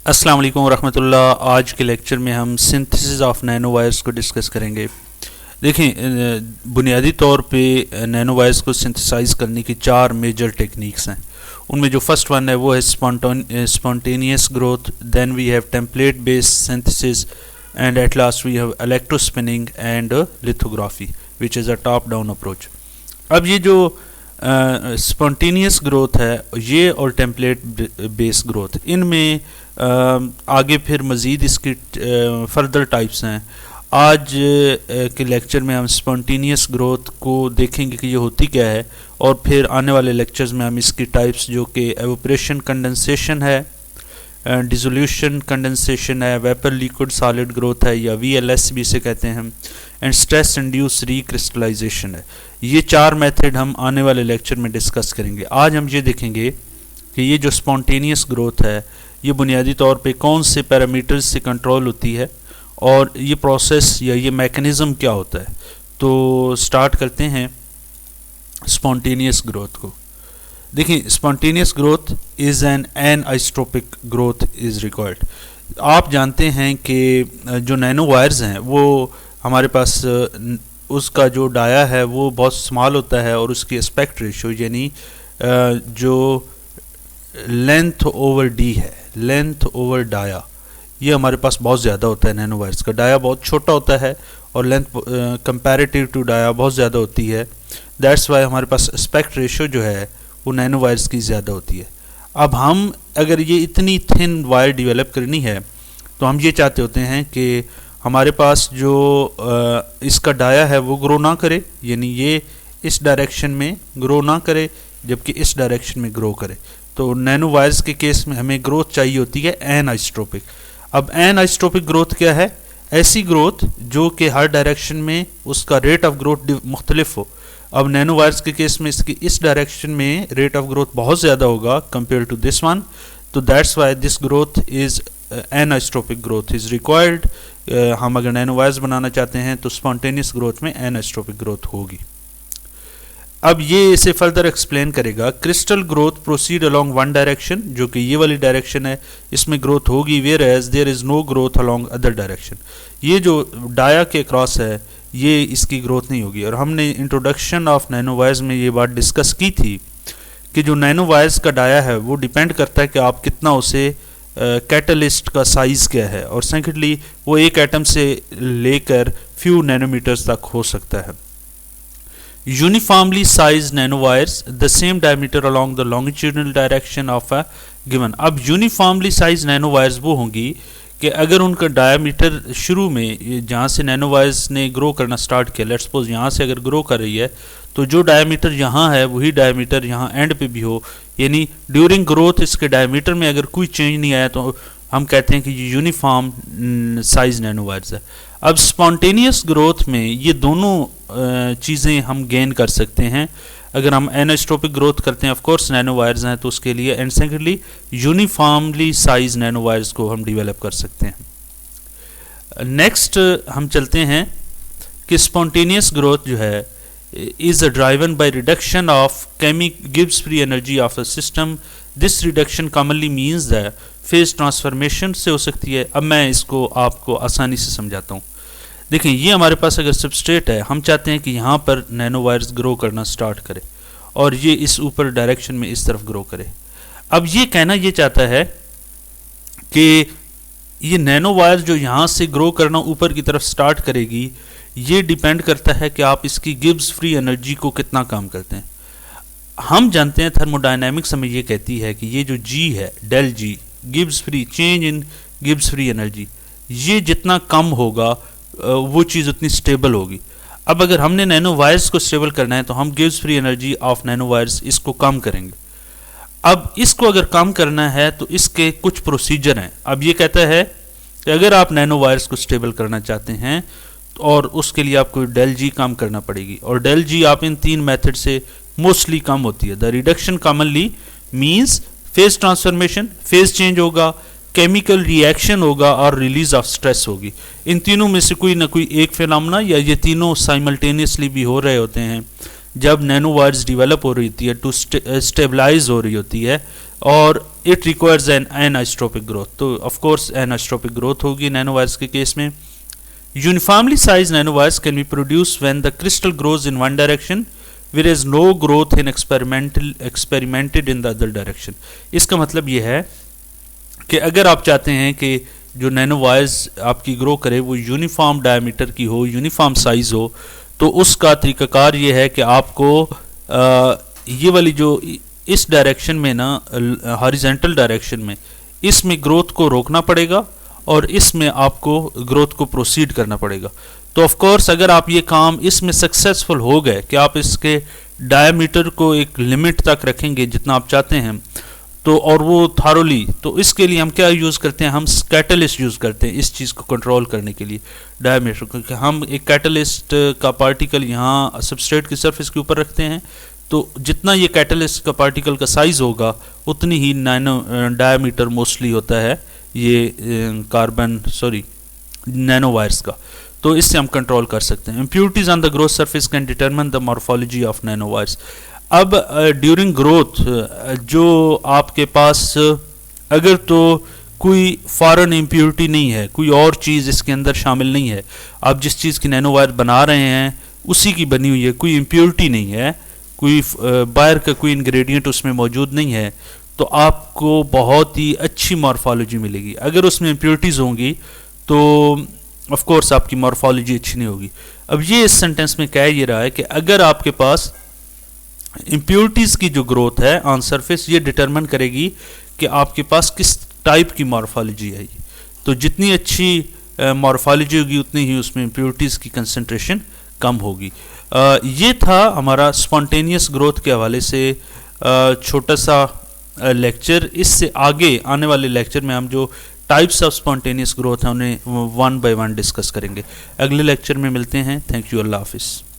अस्सलाम वालेकुम वरहमतुल्लाह। आज के लेक्चर में हम सिंथेसिस ऑफ नैनो वायर्स को डिस्कस करेंगे। देखें, बुनियादी तौर पे नैनो वायर्स को सिंथेसाइज करने की चार मेजर टेक्निक्स हैं। उनमें जो फर्स्ट वन है वो है spontaneous growth, then we have template based synthesis and at last we have electrospinning and lithography which is a top down approach. अब ये जो स्पॉन्टेनियस ग्रोथ है ये और टेम्पलेट बेस्ड ग्रोथ, इनमें आगे फिर मज़ीद इसकी फर्दर टाइप्स हैं। आज के लेक्चर में हम स्पॉन्टेनियस ग्रोथ को देखेंगे कि ये होती क्या है, और फिर आने वाले लेक्चर्स में हम इसकी टाइप्स जो कि एवोपरेशन कंडेंसेशन है, डिसोल्यूशन कंडेंसेशन है, वेपर लिक्विड सॉलिड ग्रोथ है या VLS भी इसे कहते हैं, एंड स्ट्रेस इंड्यूस रिक्रिस्टलाइजेशन है। ये चार मेथड हम आने वाले लेक्चर में डिस्कस करेंगे। आज हम ये देखेंगे कि ये जो स्पॉन्टेनियस ग्रोथ है ये बुनियादी तौर पे कौन से पैरामीटर्स से कंट्रोल होती है और ये प्रोसेस या ये मैकेनिज़्म क्या होता है। तो स्टार्ट करते हैं स्पॉन्टेनियस ग्रोथ को। देखिए, spontaneous growth is an anisotropic growth is required. आप जानते हैं कि जो नैनो वायर्स हैं वो हमारे पास उसका जो डाया है वो बहुत स्मॉल होता है और उसकी एस्पेक्ट रेशो यानी जो लेंथ ओवर डी है, लेंथ ओवर डाया, ये हमारे पास बहुत ज़्यादा होता है। नैनो वायर्स का डाया बहुत छोटा होता है और लेंथ कंपैरेटिव टू डाया बहुत ज़्यादा होती है। दैट्स वाई हमारे पास एस्पेक्ट रेशो जो है वो नैनो वायर्स की ज़्यादा होती है। अब हम अगर ये इतनी थिन वायर डेवलप करनी है तो हम ये चाहते होते हैं कि हमारे पास जो इसका डाया है वो ग्रो ना करे, यानी ये इस डायरेक्शन में ग्रो ना करे जबकि इस डायरेक्शन में ग्रो करे। तो नैनो वायर्स के केस में हमें ग्रोथ चाहिए होती है एनाइसोट्रोपिक। अब एनाइसोट्रोपिक ग्रोथ क्या है? ऐसी ग्रोथ जो कि हर डायरेक्शन में उसका रेट ऑफ ग्रोथ मुख्तलिफ हो। अब नैनो वायर्स के केस में इसकी इस डायरेक्शन में रेट ऑफ ग्रोथ बहुत ज़्यादा होगा कंपेयर टू दिस वन, तो that's why this growth is anisotropic growth is required. हम अगर नैनो वायर्स बनाना चाहते हैं तो स्पॉन्टेनियस ग्रोथ में एनाइसोट्रोपिक ग्रोथ होगी। अब ये इसे फर्दर एक्सप्लेन करेगा। Crystal growth proceed along one direction, जो कि ये वाली डायरेक्शन है, इसमें ग्रोथ होगी, whereas there is no growth along other direction. ये जो डाया के क्रॉस है ये इसकी ग्रोथ नहीं होगी। और हमने इंट्रोडक्शन ऑफ नैनो वायर्स में ये बात डिस्कस की थी कि जो नैनो वायर्स का डाया है वो डिपेंड करता है कि आप कितना उसे कैटलिस्ट का साइज़ क्या है, और सेकेंडली वो एक एटम से लेकर फ्यू नैनोमीटर्स तक हो सकता है। Uniformly sized nanowires, the same diameter along the longitudinal direction of a given। अब यूनिफॉर्मली साइज नैनो वायर्स वो होंगी कि अगर उनका डायमीटर शुरू में जहाँ से नैनो वायर्स ने ग्रो करना स्टार्ट किया, लेट्स सपोज यहाँ से अगर ग्रो कर रही है तो जो डायमीटर यहाँ है वही डायमीटर यहाँ एंड पे भी हो, यानी ड्यूरिंग ग्रोथ इसके डायमीटर में अगर कोई चेंज नहीं आया तो हम कहते हैं कि ये यूनिफॉर्म साइज नैनो वायर्स है। अब स्पॉन्टेनियस ग्रोथ में ये दोनों चीज़ें हम गेन कर सकते हैं अगर हम एनाइसोट्रोपिक ग्रोथ करते हैं। ऑफ कोर्स नैनो वायर्स हैं तो उसके लिए, and secondly uniformly size nano wires को हम डेवलप कर सकते हैं। नेक्स्ट हम चलते हैं कि स्पॉन्टेनियस ग्रोथ जो है is driven by reduction of Gibbs free energy of the system. This reduction commonly means that phase transformation से हो सकती है। अब मैं इसको आपको आसानी से समझाता हूँ। देखें, ये हमारे पास अगर सबस्ट्रेट है, हम चाहते हैं कि यहाँ पर नैनो वायर्स ग्रो करना स्टार्ट करे और ये इस ऊपर डायरेक्शन में इस तरफ ग्रो करे। अब ये कहना ये चाहता है कि ये नैनो वायर्स जो यहाँ से ग्रो करना ऊपर की तरफ स्टार्ट करेगी, ये डिपेंड करता है कि आप इसकी गिब्स फ्री एनर्जी को कितना काम करते हैं। हम जानते हैं थर्मोडायनेमिक्स हमें ये कहती है कि ये जो G है, del G, Gibbs free change in Gibbs free energy, ये जितना कम होगा वो चीज़ उतनी स्टेबल होगी। अब अगर हमने नैनो वायर्स को स्टेबल करना है तो हम Gibbs free energy of nano wires इसको कम करेंगे। अब इसको अगर कम करना है तो इसके कुछ प्रोसीजर हैं। अब ये कहता है कि अगर आप नैनो वायर्स को स्टेबल करना चाहते हैं और उसके लिए आपको डेल G काम करना पड़ेगी, और डेल G आप इन तीन मेथड से मोस्टली कम होती है। The reduction commonly means phase transformation, phase change होगा, केमिकल रिएक्शन होगा और रिलीज ऑफ स्ट्रेस होगी। इन तीनों में से कोई ना कोई एक फिनोमेना या ये तीनों साइमल्टेनियसली भी हो रहे होते हैं जब नैनो वायर्स डेवलप हो रही होती है, टू स्टेबलाइज हो रही होती है और it requires an anisotropic growth. तो ऑफ कोर्स एनाइस्ट्रोपिक ग्रोथ होगी नैनोवायर्स के केस में। Uniformly size nanowires can be produce when the crystal grows in one direction whereas no growth in experimented in the other direction। इसका मतलब ये है कि अगर आप चाहते हैं कि जो नैनो वायर्स आपकी ग्रो करे वो यूनिफॉर्म डायमीटर की हो, यूनिफॉर्म साइज हो, तो उसका तरीकाकार ये है कि आपको ये वाली जो इस डायरेक्शन में ना, हॉरिजॉन्टल डायरेक्शन में, इसमें ग्रोथ को रोकना पड़ेगा और इसमें आपको ग्रोथ को प्रोसीड करना पड़ेगा। तो ऑफ कोर्स अगर आप ये काम इसमें सक्सेसफुल हो गए कि आप इसके डायमीटर को एक लिमिट तक रखेंगे जितना आप चाहते हैं, तो और वो थारोली, तो इसके लिए हम क्या यूज़ करते हैं, हम कैटलिस्ट यूज़ करते हैं इस चीज़ को कंट्रोल करने के लिए डायमीटर को। कि हम एक कैटलिस्ट का पार्टिकल यहाँ सबस्ट्रेट की सरफेस के ऊपर रखते हैं, तो जितना ये कैटलिस्ट का पार्टिकल का साइज़ होगा उतनी ही डायमीटर मोस्टली होता है ये नैनो वायर्स का। तो इससे हम कंट्रोल कर सकते हैं। Impurities on the growth surface can determine the morphology of nano wires. अब ड्यूरिंग ग्रोथ जो आपके पास अगर तो कोई फॉरेन इम्प्योरिटी नहीं है, कोई और चीज़ इसके अंदर शामिल नहीं है, आप जिस चीज़ की नैनो वायर बना रहे हैं उसी की बनी हुई है, कोई इम्प्योरिटी नहीं है, कोई बाहर का कोई इंग्रेडिएंट उसमें मौजूद नहीं है, तो आपको बहुत ही अच्छी मॉर्फोलॉजी मिलेगी। अगर उसमें इम्प्योरिटीज़ होंगी तो ऑफ कोर्स आपकी मॉर्फोलॉजी अच्छी नहीं होगी। अब ये इस सेंटेंस में कह ये रहा है कि अगर आपके पास इम्प्योरिटीज़ की जो ग्रोथ है ऑन सरफेस, ये डिटरमिन करेगी कि आपके पास किस टाइप की मॉर्फोलॉजी है। तो जितनी अच्छी मॉर्फोलॉजी होगी उतनी ही उसमें इम्प्योरिटीज़ की कंसंट्रेशन कम होगी। ये था हमारा स्पॉन्टेनियस ग्रोथ के हवाले से छोटा सा लेक्चर। इससे आगे आने वाले लेक्चर में हम जो टाइप्स ऑफ स्पॉन्टेनियस ग्रोथ है उन्हें वन बाय वन डिस्कस करेंगे। अगले लेक्चर में मिलते हैं। थैंक यू, अल्लाह हाफिज़।